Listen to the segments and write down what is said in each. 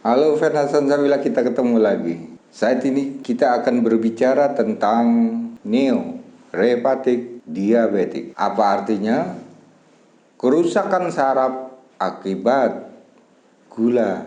Halo Fernand Sabila, kita ketemu lagi. Saat ini kita akan berbicara tentang neuropatik diabetik. Apa artinya? Kerusakan saraf akibat gula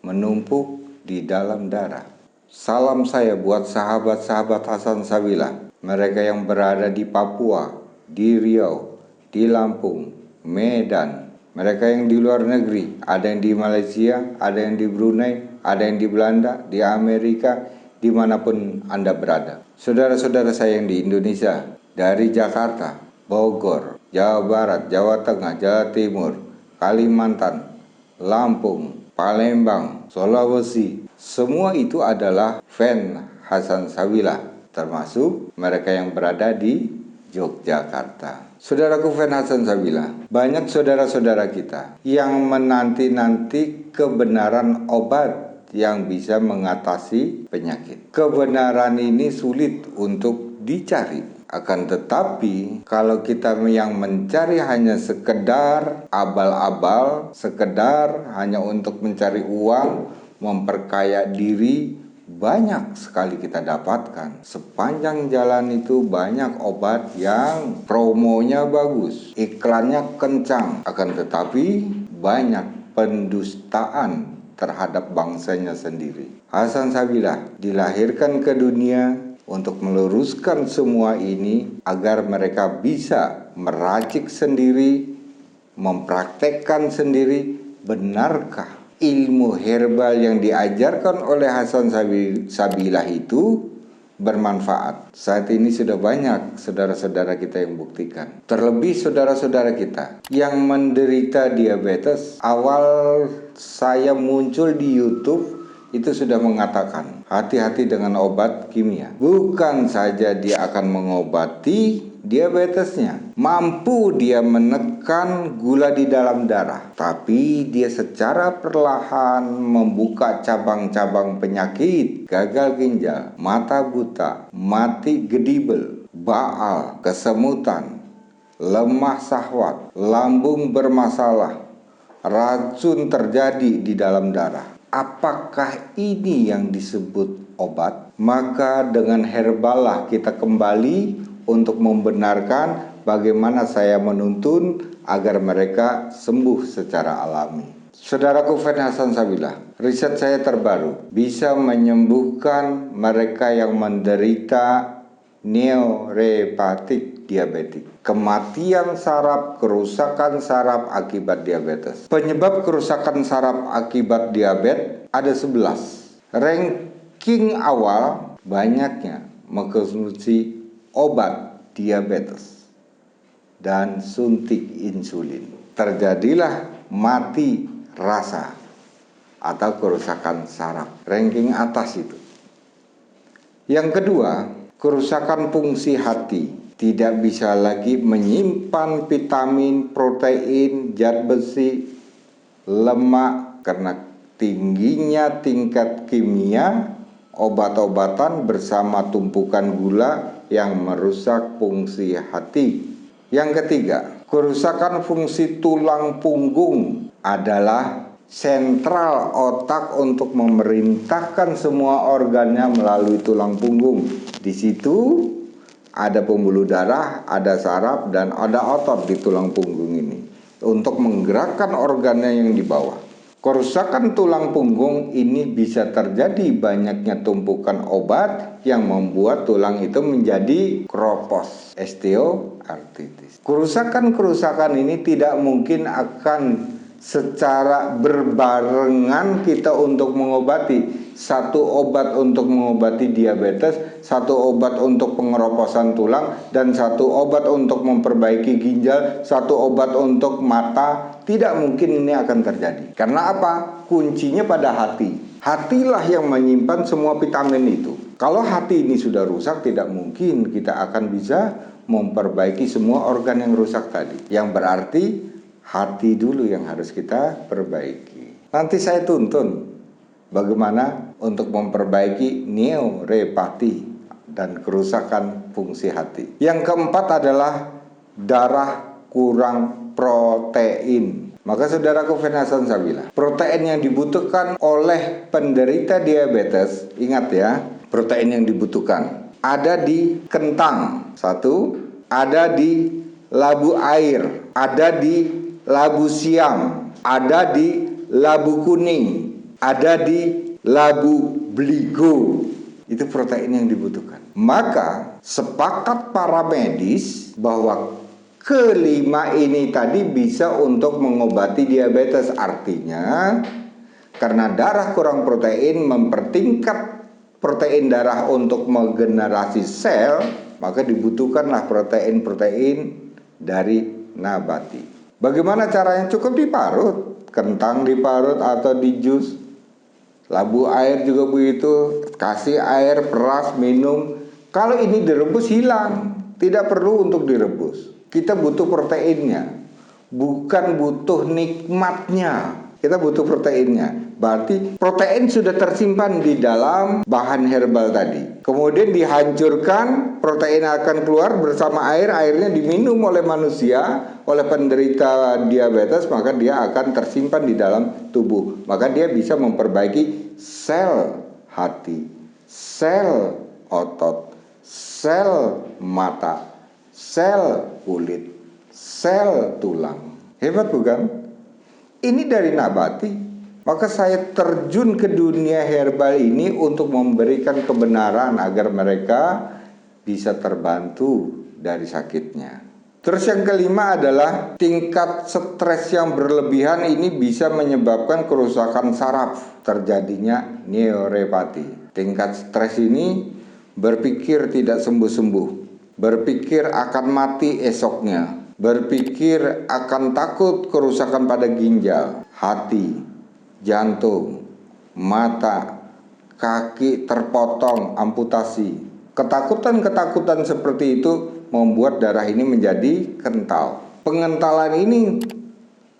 menumpuk di dalam darah. Salam saya buat sahabat-sahabat Hasan Sabila, mereka yang berada di Papua, di Riau, di Lampung, Medan, mereka yang di luar negeri, ada yang di Malaysia, ada yang di Brunei, ada yang di Belanda, di Amerika, dimanapun Anda berada. Saudara-saudara saya yang di Indonesia, dari Jakarta, Bogor, Jawa Barat, Jawa Tengah, Jawa Timur, Kalimantan, Lampung, Palembang, Sulawesi, semua itu adalah fan Hasan Sabila, termasuk mereka yang berada di Yogyakarta. Saudaraku fan Hasan Sabila, banyak saudara-saudara kita yang menanti-nanti kebenaran obat yang bisa mengatasi penyakit. Kebenaran ini sulit untuk dicari. Akan tetapi, kalau kita yang mencari hanya sekedar abal-abal, sekedar hanya untuk mencari uang, memperkaya diri, banyak sekali kita dapatkan. Sepanjang jalan itu banyak obat yang promonya bagus, iklannya kencang, akan tetapi banyak pendustaan terhadap bangsanya sendiri. Hasan Sabila dilahirkan ke dunia untuk meluruskan semua ini agar mereka bisa meracik sendiri, mempraktekkan sendiri, benarkah ilmu herbal yang diajarkan oleh Hasan Sabila itu bermanfaat. Saat ini sudah banyak saudara-saudara kita yang buktikan. Terlebih saudara-saudara kita yang menderita diabetes. Awal saya muncul di YouTube itu sudah mengatakan hati-hati dengan obat kimia. Bukan saja dia akan mengobati diabetesnya, mampu dia menekan gula di dalam darah, tapi dia secara perlahan membuka cabang-cabang penyakit, gagal ginjal, mata buta, mati gedibel, baal, kesemutan, lemah syahwat, lambung bermasalah, racun terjadi di dalam darah. Apakah ini yang disebut obat? Maka dengan herbalah kita kembali untuk membenarkan bagaimana saya menuntun agar mereka sembuh secara alami. Saudaraku fan Hasan Sabila, riset saya terbaru bisa menyembuhkan mereka yang menderita neuropatik diabetik. Kematian saraf, kerusakan saraf akibat diabetes. Penyebab kerusakan saraf akibat diabetes ada 11. Ranking awal banyaknya mengkonsumsi obat diabetes dan suntik insulin. Terjadilah mati rasa atau kerusakan saraf. Ranking atas itu. Yang kedua, kerusakan fungsi hati. Tidak bisa lagi menyimpan vitamin, protein, zat besi, lemak karena tingginya tingkat kimia obat-obatan bersama tumpukan gula yang merusak fungsi hati. Yang ketiga, kerusakan fungsi tulang punggung adalah sentral otak untuk memerintahkan semua organnya melalui tulang punggung. Di situ ada pembuluh darah, ada saraf, dan ada otot di tulang punggung ini untuk menggerakkan organnya yang di bawah. Kerusakan tulang punggung ini bisa terjadi banyaknya tumpukan obat yang membuat tulang itu menjadi kropos, osteoartritis. Kerusakan-kerusakan ini tidak mungkin akan secara berbarengan kita untuk mengobati. Satu obat untuk mengobati diabetes, satu obat untuk pengeroposan tulang, dan satu obat untuk memperbaiki ginjal, satu obat untuk mata. Tidak mungkin ini akan terjadi. Karena apa? Kuncinya pada hati. Hatilah yang menyimpan semua vitamin itu. Kalau hati ini sudah rusak, tidak mungkin kita akan bisa memperbaiki semua organ yang rusak tadi. Yang berarti hati dulu yang harus kita perbaiki. Nanti saya tuntun bagaimana untuk memperbaiki neuropati dan kerusakan fungsi hati. Yang keempat adalah darah kurang protein. Maka saudaraku Venasan Sabila, protein yang dibutuhkan oleh penderita diabetes, ingat ya, protein yang dibutuhkan ada di kentang, satu, ada di labu air, ada di labu siam, ada di labu kuning, ada di labu beligo. Itu protein yang dibutuhkan. Maka sepakat para medis bahwa kelima ini tadi bisa untuk mengobati diabetes. Artinya karena darah kurang protein mempertingkat protein darah untuk menggenerasi sel, maka dibutuhkanlah protein-protein dari nabati. Bagaimana caranya? Cukup diparut, kentang diparut atau di jus. Labu air juga begitu, kasih air, peras, minum. Kalau ini direbus hilang, tidak perlu untuk direbus. Kita butuh proteinnya, bukan butuh nikmatnya. Kita butuh proteinnya. Berarti protein sudah tersimpan di dalam bahan herbal tadi. Kemudian dihancurkan, protein akan keluar bersama air. Airnya diminum oleh manusia, oleh penderita diabetes, maka dia akan tersimpan di dalam tubuh. Maka dia bisa memperbaiki sel hati, sel otot, sel mata, sel kulit, sel tulang. Hebat bukan? Ini dari nabati. Maka saya terjun ke dunia herbal ini untuk memberikan kebenaran agar mereka bisa terbantu dari sakitnya. Terus yang kelima adalah tingkat stres yang berlebihan ini bisa menyebabkan kerusakan saraf, terjadinya neuropati. Tingkat stres ini berpikir tidak sembuh-sembuh, berpikir akan mati esoknya, berpikir akan takut kerusakan pada ginjal, hati, jantung, mata, kaki terpotong, amputasi. Ketakutan-ketakutan seperti itu membuat darah ini menjadi kental. Pengentalan ini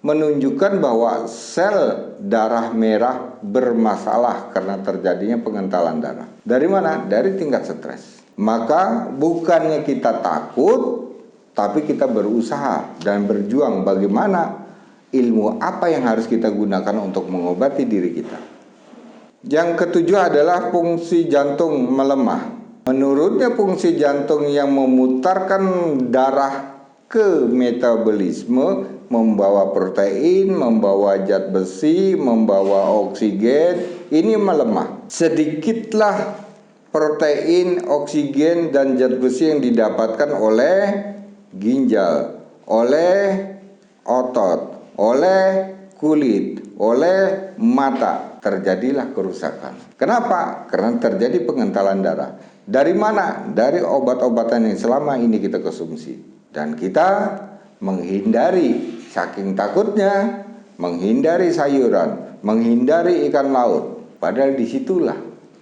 menunjukkan bahwa sel darah merah bermasalah karena terjadinya pengentalan darah. Dari mana? Dari tingkat stres. Maka bukannya kita takut, tapi kita berusaha dan berjuang bagaimana ilmu apa yang harus kita gunakan untuk mengobati diri kita. Yang ketujuh adalah fungsi jantung melemah. Menurutnya fungsi jantung yang memutarkan darah ke metabolisme, membawa protein, membawa zat besi, membawa oksigen, ini melemah. Sedikitlah protein, oksigen, dan zat besi yang didapatkan oleh ginjal, oleh otot, oleh kulit, oleh mata. Terjadilah kerusakan. Kenapa? Karena terjadi pengentalan darah. Dari mana? Dari obat-obatan yang selama ini kita konsumsi. Dan kita menghindari, saking takutnya, menghindari sayuran, menghindari ikan laut. Padahal disitulah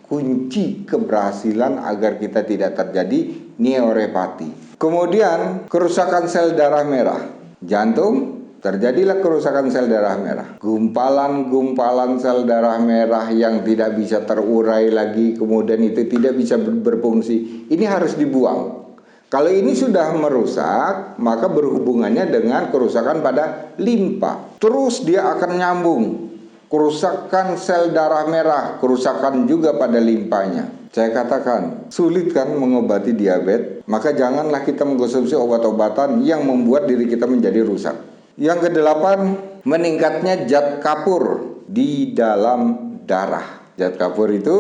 kunci keberhasilan agar kita tidak terjadi neuropati. Kemudian kerusakan sel darah merah. Jantung, terjadilah kerusakan sel darah merah. Gumpalan-gumpalan sel darah merah yang tidak bisa terurai lagi, kemudian itu tidak bisa berfungsi. Ini harus dibuang. Kalau ini sudah merusak, maka berhubungannya dengan kerusakan pada limpa. Terus dia akan nyambung. Kerusakan sel darah merah, kerusakan juga pada limpanya. Saya katakan, sulit kan mengobati diabetes? Maka janganlah kita mengkonsumsi obat-obatan yang membuat diri kita menjadi rusak. Yang kedelapan, meningkatnya zat kapur di dalam darah. Zat kapur itu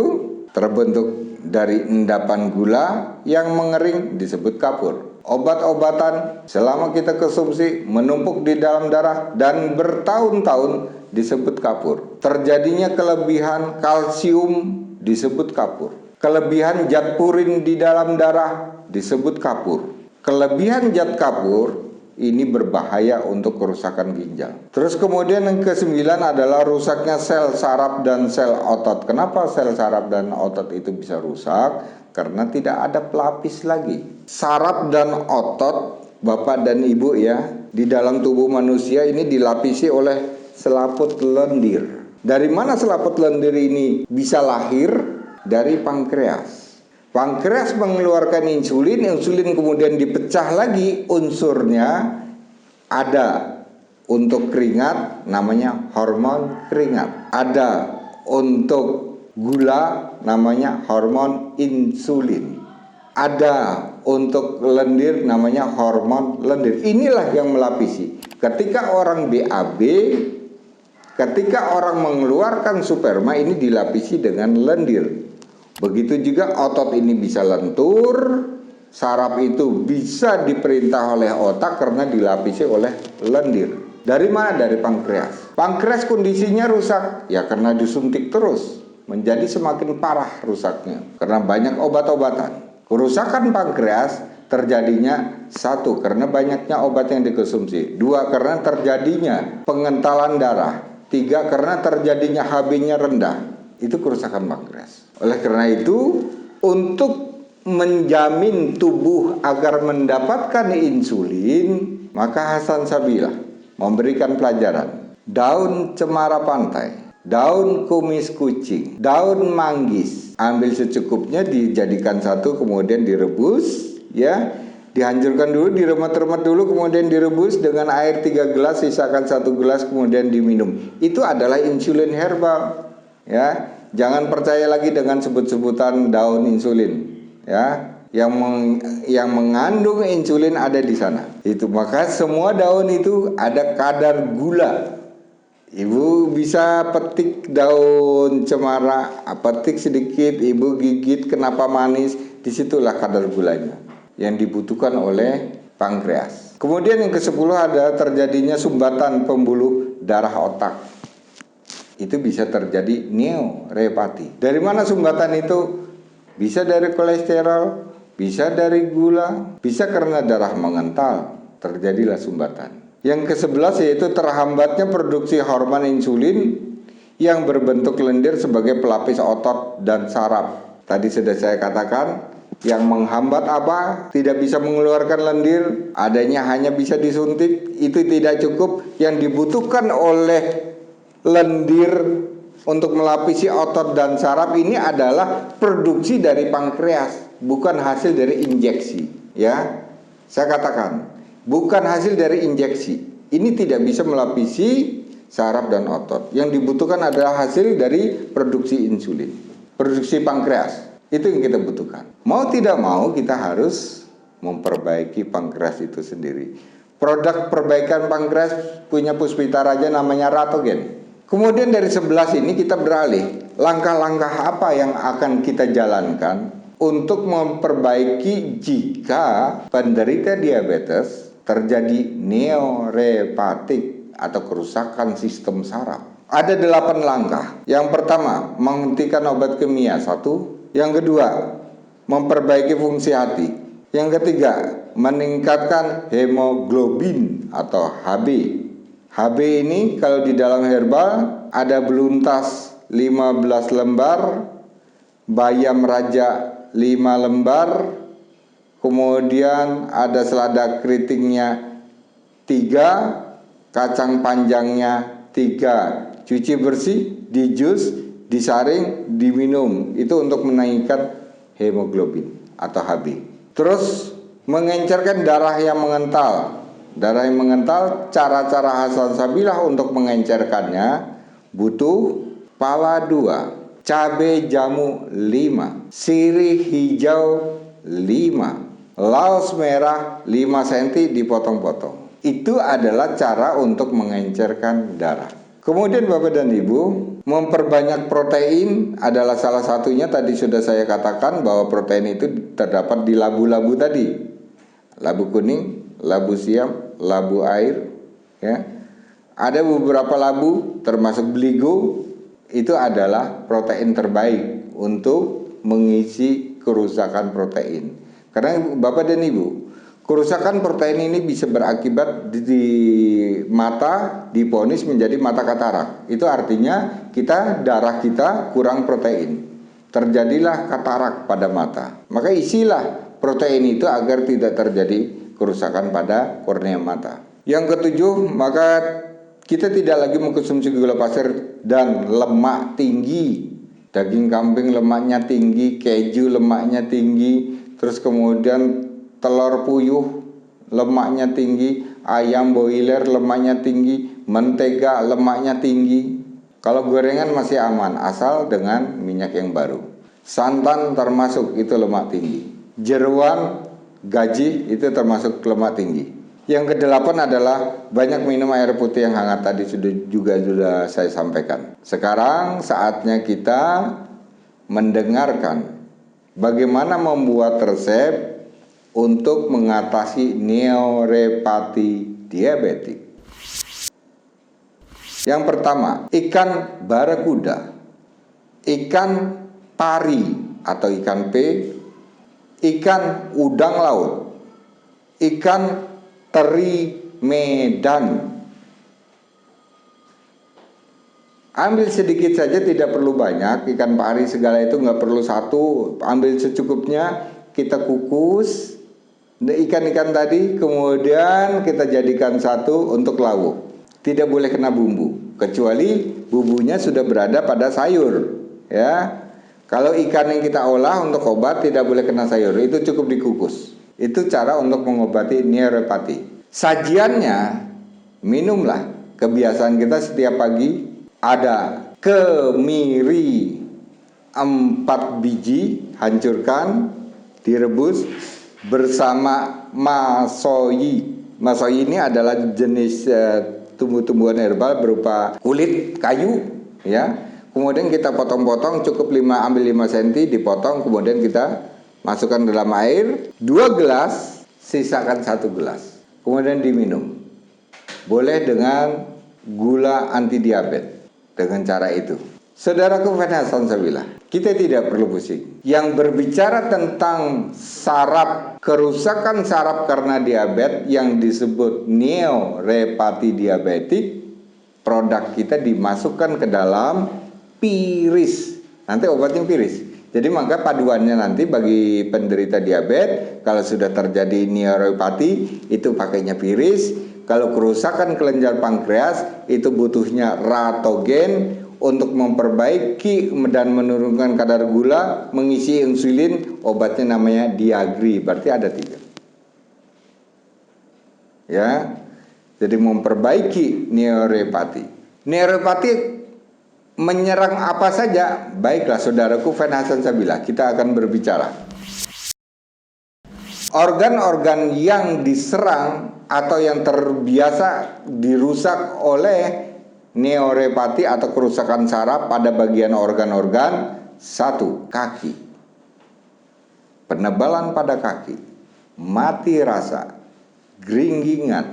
terbentuk dari endapan gula yang mengering disebut kapur. Obat-obatan selama kita konsumsi menumpuk di dalam darah dan bertahun-tahun disebut kapur. Terjadinya kelebihan kalsium disebut kapur. Kelebihan zat purin di dalam darah disebut kapur. Kelebihan zat kapur ini berbahaya untuk kerusakan ginjal. Terus kemudian yang kesembilan adalah rusaknya sel saraf dan sel otot. Kenapa sel saraf dan otot itu bisa rusak? Karena tidak ada pelapis lagi. Saraf dan otot, Bapak dan Ibu ya, di dalam tubuh manusia ini dilapisi oleh selaput lendir. Dari mana selaput lendir ini bisa lahir? Dari pankreas. Pankreas mengeluarkan insulin, insulin kemudian dipecah lagi unsurnya, ada untuk keringat namanya hormon keringat. Ada untuk gula namanya hormon insulin. Ada untuk lendir namanya hormon lendir. Inilah yang melapisi. Ketika orang BAB, ketika orang mengeluarkan sperma, ini dilapisi dengan lendir. Begitu juga otot ini bisa lentur, saraf itu bisa diperintah oleh otak karena dilapisi oleh lendir. Dari mana? Dari pankreas. Pankreas kondisinya rusak, ya karena disuntik terus, menjadi semakin parah rusaknya karena banyak obat-obatan. Kerusakan pankreas terjadinya satu, karena banyaknya obat yang dikonsumsi. Dua, karena terjadinya pengentalan darah. Tiga, karena terjadinya HB-nya rendah. Itu kerusakan pankreas. Oleh karena itu, untuk menjamin tubuh agar mendapatkan insulin, maka Hasan Sabilah memberikan pelajaran. Daun cemara pantai, daun kumis kucing, daun manggis, ambil secukupnya, dijadikan satu, kemudian direbus, ya, dihancurkan dulu, diremet-remet dulu, kemudian direbus dengan air 3 gelas, sisakan 1 gelas, kemudian diminum. Itu adalah insulin herbal, ya. Jangan percaya lagi dengan sebut-sebutan daun insulin, ya. Yang mengandung insulin ada di sana. Itu maka semua daun itu ada kadar gula. Ibu bisa petik daun cemara, petik sedikit, ibu gigit, kenapa manis, disitulah kadar gulanya yang dibutuhkan oleh pankreas. Kemudian yang ke-10 ada terjadinya sumbatan pembuluh darah otak. Itu bisa terjadi neuropati. Dari mana sumbatan itu? Bisa dari kolesterol, bisa dari gula, bisa karena darah mengental, terjadilah sumbatan. Yang ke-11 yaitu terhambatnya produksi hormon insulin yang berbentuk lendir sebagai pelapis otot dan saraf. Tadi sudah saya katakan, yang menghambat apa? Tidak bisa mengeluarkan lendir, adanya hanya bisa disuntik, itu tidak cukup. Yang dibutuhkan oleh lendir untuk melapisi otot dan saraf ini adalah produksi dari pankreas, bukan hasil dari injeksi, ya. Saya katakan, bukan hasil dari injeksi. Ini tidak bisa melapisi saraf dan otot. Yang dibutuhkan adalah hasil dari produksi insulin, produksi pankreas. Itu yang kita butuhkan. Mau tidak mau kita harus memperbaiki pankreas itu sendiri. Produk perbaikan pankreas punya Puspita Raja namanya Ratogen. Kemudian dari 11 ini kita beralih, langkah-langkah apa yang akan kita jalankan untuk memperbaiki jika penderita diabetes terjadi neuropatik atau kerusakan sistem saraf. Ada 8 langkah. Yang pertama, menghentikan obat kimia, 1. Yang kedua, memperbaiki fungsi hati. Yang ketiga, meningkatkan hemoglobin atau HB. HB ini kalau di dalam herbal ada beluntas 15 lembar, bayam raja 5 lembar, kemudian ada selada keritingnya 3, kacang panjangnya 3. Cuci bersih, dijus, disaring, diminum. Itu untuk menaikkan hemoglobin atau HB. Terus mengencerkan darah yang mengental. Darah yang mengental, cara-cara Hasan Sabilah untuk mengencerkannya butuh pala 2, cabai jamu 5, sirih hijau 5, laos merah 5 cm dipotong-potong. Itu adalah cara untuk mengencerkan darah. Kemudian Bapak dan Ibu, memperbanyak protein adalah salah satunya. Tadi sudah saya katakan bahwa protein itu terdapat di labu-labu tadi. Labu kuning, labu siam, labu air, ya. Ada beberapa labu termasuk beligo, itu adalah protein terbaik untuk mengisi kerusakan protein. Karena Bapak dan Ibu, kerusakan protein ini bisa berakibat di mata, diponis menjadi mata katarak. Itu artinya darah kita kurang protein. Terjadilah katarak pada mata. Maka isilah protein itu agar tidak terjadi kerusakan pada kornea mata. Yang ketujuh, maka kita tidak lagi mengkonsumsi gula pasir dan lemak tinggi. Daging kambing lemaknya tinggi, keju lemaknya tinggi, terus kemudian telur puyuh lemaknya tinggi, ayam boiler lemaknya tinggi, mentega lemaknya tinggi. Kalau gorengan masih aman, asal dengan minyak yang baru. Santan termasuk itu lemak tinggi. Jeruan, gaji itu termasuk lemak tinggi. Yang kedelapan adalah banyak minum air putih yang hangat, tadi sudah saya sampaikan. Sekarang saatnya kita mendengarkan bagaimana membuat resep untuk mengatasi neuropati diabetik. Yang pertama, ikan barakuda, ikan pari atau ikan P, ikan udang laut, ikan teri Medan. Ambil sedikit saja, tidak perlu banyak. Ikan pari segala itu nggak perlu satu, ambil secukupnya. Kita kukus ikan-ikan tadi, kemudian kita jadikan satu untuk lauk. Tidak boleh kena bumbu, kecuali bumbunya sudah berada pada sayur, ya. Kalau ikan yang kita olah untuk obat tidak boleh kena sayur, itu cukup dikukus. Itu cara untuk mengobati neuropati. Sajiannya, minumlah. Kebiasaan kita setiap pagi ada kemiri 4 biji, hancurkan, direbus bersama masoyi. Masoyi ini adalah jenis tumbuh-tumbuhan herbal berupa kulit kayu, ya. Kemudian kita potong-potong, cukup ambil 5 cm, dipotong, kemudian kita masukkan dalam air 2 gelas, sisakan 1 gelas. Kemudian diminum. Boleh dengan gula anti diabetes. Dengan cara itu, saudaraku Hasan Sabila, kita tidak perlu pusing. Yang berbicara tentang saraf, kerusakan saraf karena diabetes yang disebut neuropati diabetik, produk kita dimasukkan ke dalam piris. Nanti obatnya piris. Jadi maka paduannya nanti bagi penderita diabetes, kalau sudah terjadi neuropati itu pakainya piris. Kalau kerusakan kelenjar pankreas itu butuhnya ratogen untuk memperbaiki dan menurunkan kadar gula, mengisi insulin, obatnya namanya Diagri, berarti ada 3. Ya, jadi memperbaiki neuropati. Neuropati menyerang apa saja? Baiklah saudaraku Hasan Sabila, kita akan berbicara. Organ-organ yang diserang atau yang terbiasa dirusak oleh neuropati atau kerusakan saraf pada bagian organ-organ. 1. Kaki. Penebalan pada kaki, mati rasa, geringgingan,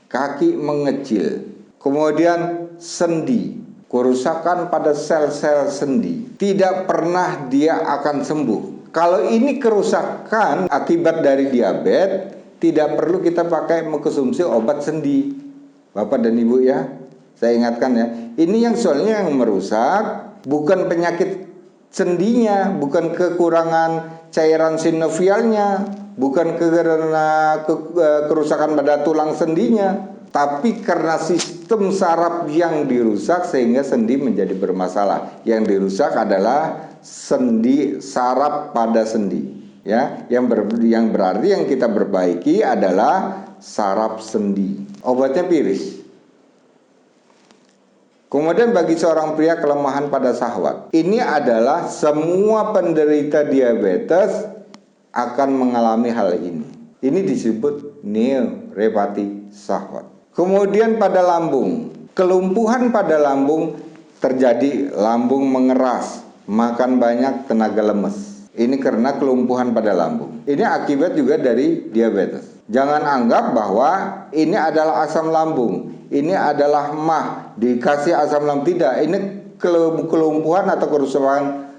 kaki mengecil. Kemudian sendi, kerusakan pada sel-sel sendi. Tidak pernah dia akan sembuh. Kalau ini kerusakan akibat dari diabetes, tidak perlu kita pakai mengkonsumsi obat sendi. Bapak dan Ibu ya, saya ingatkan ya, ini yang soalnya yang merusak bukan penyakit sendinya, bukan kekurangan cairan sinovialnya, bukan karena kerusakan pada tulang sendinya, tapi karena sistem saraf yang dirusak sehingga sendi menjadi bermasalah. Yang dirusak adalah sendi, saraf pada sendi, ya. Yang berarti yang kita perbaiki adalah saraf sendi. Obatnya piris. Kemudian bagi seorang pria kelemahan pada syahwat, ini adalah semua penderita diabetes akan mengalami hal ini. Ini disebut neuropati syahwat. Kemudian pada lambung, kelumpuhan pada lambung terjadi, lambung mengeras, makan banyak, tenaga lemes. Ini karena kelumpuhan pada lambung. Ini akibat juga dari diabetes. Jangan anggap bahwa ini adalah asam lambung, ini adalah mah, dikasih asam lambung. Tidak, ini kelumpuhan atau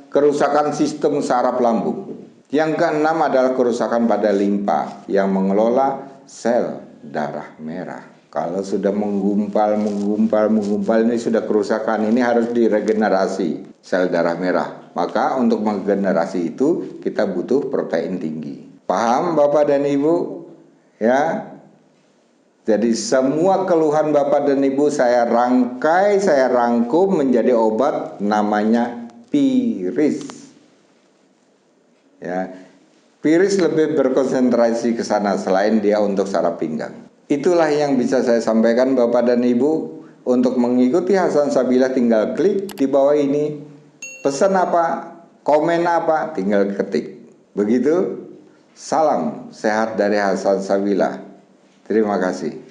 kerusakan sistem saraf lambung. Yang keenam adalah kerusakan pada limpa yang mengelola sel darah merah. Kalau sudah menggumpal ini sudah kerusakan, ini harus diregenerasi sel darah merah. Maka untuk menggenerasi itu kita butuh protein tinggi. Paham Bapak dan Ibu? Ya. Jadi semua keluhan Bapak dan Ibu saya rangkai, saya rangkum menjadi obat namanya piris. Ya. Piris lebih berkonsentrasi ke sana selain dia untuk saraf pinggang. Itulah yang bisa saya sampaikan Bapak dan Ibu. Untuk mengikuti Hasan Sabila tinggal klik di bawah ini. Pesan apa, komen apa, tinggal ketik. Begitu. Salam sehat dari Hasan Sabila. Terima kasih.